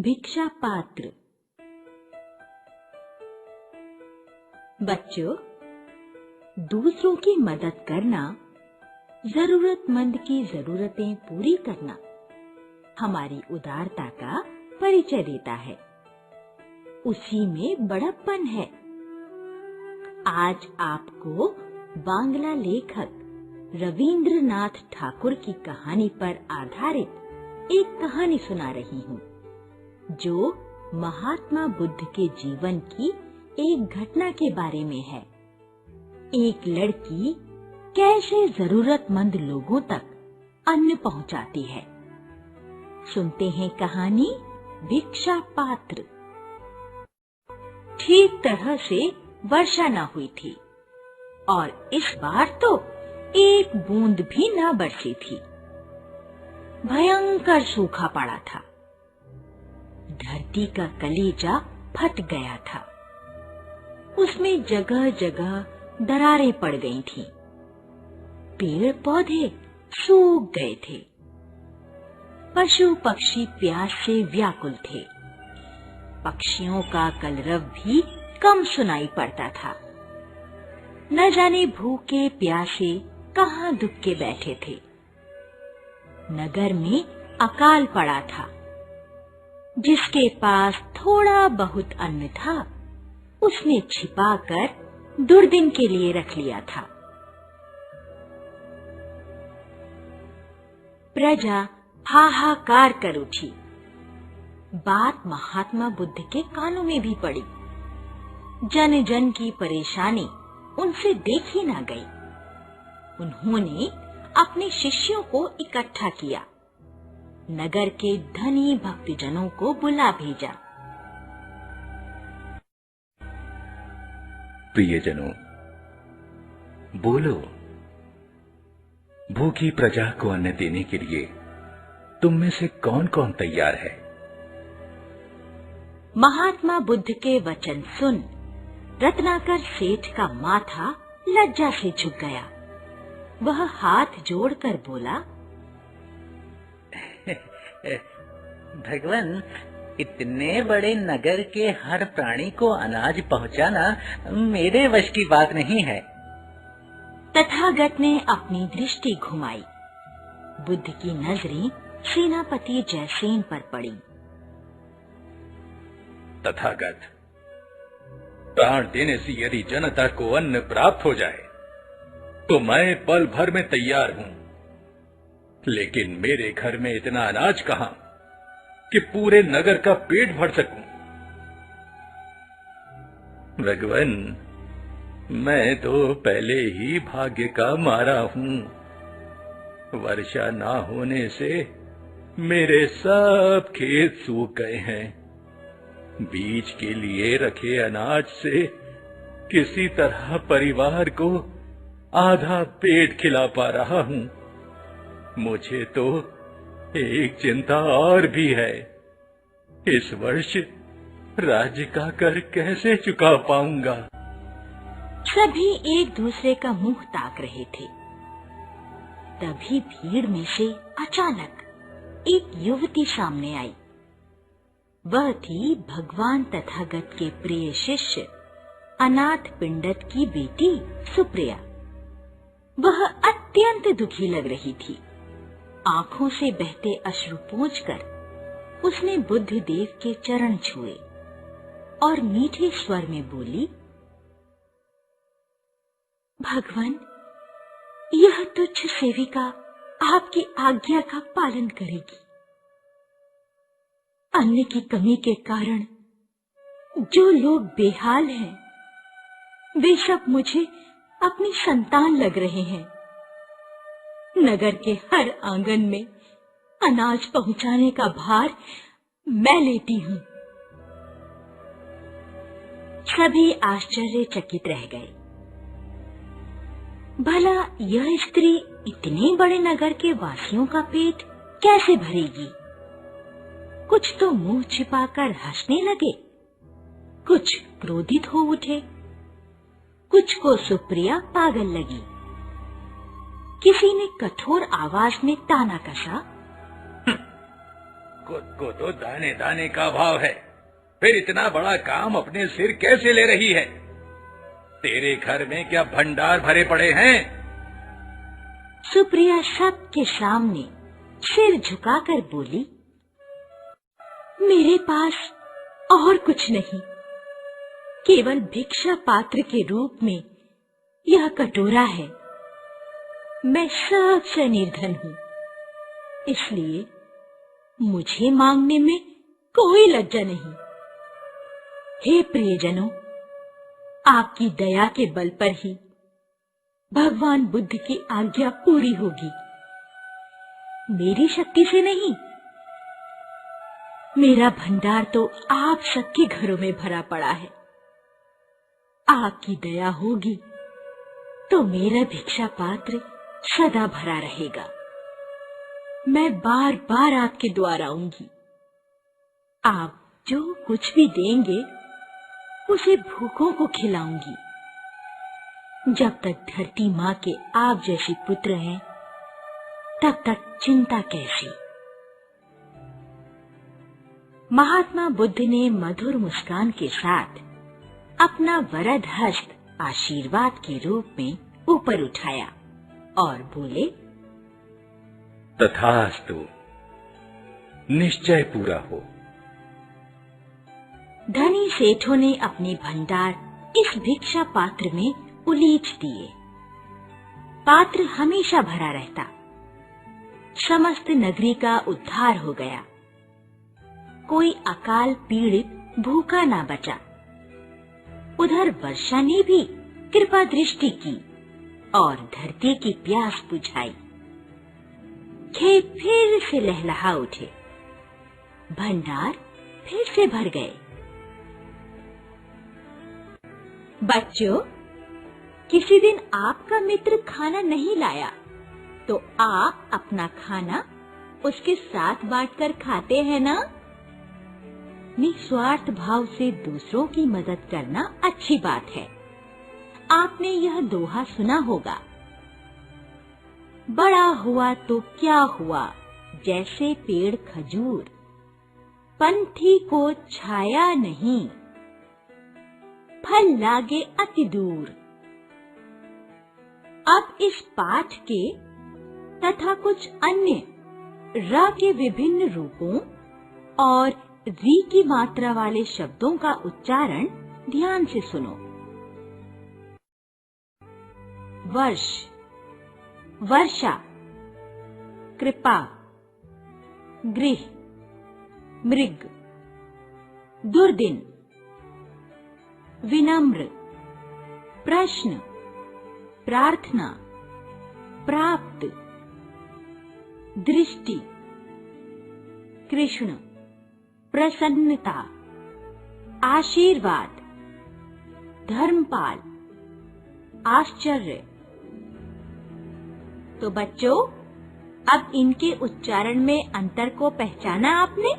भिक्षा पात्र। बच्चों, दूसरों की मदद करना, जरूरतमंद की जरूरतें पूरी करना हमारी उदारता का परिचय देता है। उसी में बड़प्पन है। आज आपको बांग्ला लेखक रवींद्रनाथ ठाकुर की कहानी पर आधारित एक कहानी सुना रही हूँ, जो महात्मा बुद्ध के जीवन की एक घटना के बारे में है। एक लड़की कैसे जरूरतमंद लोगों तक अन्न पहुंचाती है। सुनते हैं कहानी भिक्षा पात्र। ठीक तरह से वर्षा न हुई थी और इस बार तो एक बूंद भी न बरसी थी। भयंकर सूखा पड़ा था। धरती का कलेजा फट गया था। उसमें जगह जगह दरारें पड़ गई थीं। पेड़ पौधे सूख गए थे। पशु पक्षी प्यास से व्याकुल थे। पक्षियों का कलरव भी कम सुनाई पड़ता था। न जाने भूखे प्यासे कहाँ दुबके बैठे थे। नगर में अकाल पड़ा था। जिसके पास थोड़ा बहुत अन्न था, उसने छिपाकर दुर्दिन के लिए रख लिया था। प्रजा हाहाकार कर उठी। बात महात्मा बुद्ध के कानों में भी पड़ी। जन जन की परेशानी उनसे देखी ना गई। उन्होंने अपने शिष्यों को इकट्ठा किया। नगर के धनी भक्तजनों को बुला भेजा। प्रियजनों, बोलो, भूखी प्रजा को अन्न देने के लिए तुम में से कौन कौन तैयार है? महात्मा बुद्ध के वचन सुन रत्नाकर सेठ का माथा लज्जा से झुक गया। वह हाथ जोड़कर बोला, भगवान, इतने बड़े नगर के हर प्राणी को अनाज पहुंचाना मेरे वश की बात नहीं है। तथागत ने अपनी दृष्टि घुमाई। बुद्ध की नजरें सेनापति जयसेन पर पड़ी। तथागत, प्राण देने से यदि जनता को अन्न प्राप्त हो जाए तो मैं पल भर में तैयार हूं। लेकिन मेरे घर में इतना अनाज कहां कि पूरे नगर का पेट भर सकूं। भगवान, मैं तो पहले ही भाग्य का मारा हूं। वर्षा ना होने से मेरे सब खेत सूख गए हैं। बीज के लिए रखे अनाज से किसी तरह परिवार को आधा पेट खिला पा रहा हूं। मुझे तो एक चिंता और भी है। इस वर्ष राज्य का कर कैसे चुका पाऊंगा? सभी एक दूसरे का मुंह ताक रहे थे। तभी भीड़ में से अचानक एक युवती सामने आई। वह थी भगवान तथागत के प्रिय शिष्य अनाथ पिंडत की बेटी सुप्रिया। वह अत्यंत दुखी लग रही थी। आंखों से बहते अश्रु पोंछकर उसने बुद्ध देव के चरण छुए और मीठे स्वर में बोली, भगवान, यह तुच्छ सेविका आपकी आज्ञा का पालन करेगी। अन्न की कमी के कारण जो लोग बेहाल हैं, वे सब मुझे अपनी संतान लग रहे हैं। नगर के हर आंगन में अनाज पहुंचाने का भार मैं लेती हूँ। सभी आश्चर्यचकित रह गए। भला यह स्त्री इतने बड़े नगर के वासियों का पेट कैसे भरेगी? कुछ तो मुंह छिपाकर हंसने लगे, कुछ क्रोधित हो उठे, कुछ को सुप्रिया पागल लगी। किसी ने कठोर आवाज में ताना कसा, खुद को तो दाने दाने का भाव है, फिर इतना बड़ा काम अपने सिर कैसे ले रही है? तेरे घर में क्या भंडार भरे पड़े हैं? सुप्रिया सबके सामने सिर झुकाकर बोली, मेरे पास और कुछ नहीं, केवल भिक्षा पात्र के रूप में यह कटोरा है। मैं सबसे निर्धन हूँ, इसलिए मुझे मांगने में कोई लज्जा नहीं। हे प्रियजनों, आपकी दया के बल पर ही भगवान बुद्ध की आज्ञा पूरी होगी, मेरी शक्ति से नहीं। मेरा भंडार तो आप सबके घरों में भरा पड़ा है, आपकी दया होगी तो मेरा भिक्षा पात्र सदा भरा रहेगा। मैं बार बार आपके द्वार आऊंगी, आप जो कुछ भी देंगे उसे भूखों को खिलाऊंगी। जब तक धरती माँ के आप जैसे पुत्र हैं, तब तक चिंता कैसी। महात्मा बुद्ध ने मधुर मुस्कान के साथ अपना वरद हस्त आशीर्वाद के रूप में ऊपर उठाया और बोले, तथास्तु, निश्चय पूरा हो। धनी सेठों ने अपने भंडार इस भिक्षा पात्र में उलीच दिए। पात्र हमेशा भरा रहता। समस्त नगरी का उद्धार हो गया। कोई अकाल पीड़ित भूखा ना बचा। उधर वर्षा ने भी कृपा दृष्टि की और धरती की प्यास बुझाई। खेत फिर से लहलहा उठे, भंडार फिर से भर गए। बच्चों, किसी दिन आपका मित्र खाना नहीं लाया तो आप अपना खाना उसके साथ बांटकर खाते हैं ना? निस्वार्थ भाव से दूसरों की मदद करना अच्छी बात है। आपने यह दोहा सुना होगा, बड़ा हुआ तो क्या हुआ, जैसे पेड़ खजूर, पंथी को छाया नहीं, फल लागे अति दूर। अब इस पाठ के तथा कुछ अन्य र के विभिन्न रूपों और री की मात्रा वाले शब्दों का उच्चारण ध्यान से सुनो। वर्ष, वर्षा, कृपा, गृह, मृग, दुर्दिन, विनम्र, प्रश्न, प्रार्थना, प्राप्त, दृष्टि, कृष्ण, प्रसन्नता, आशीर्वाद, धर्मपाल, आश्चर्य। तो बच्चों, अब इनके उच्चारण में अंतर को पहचाना आपने?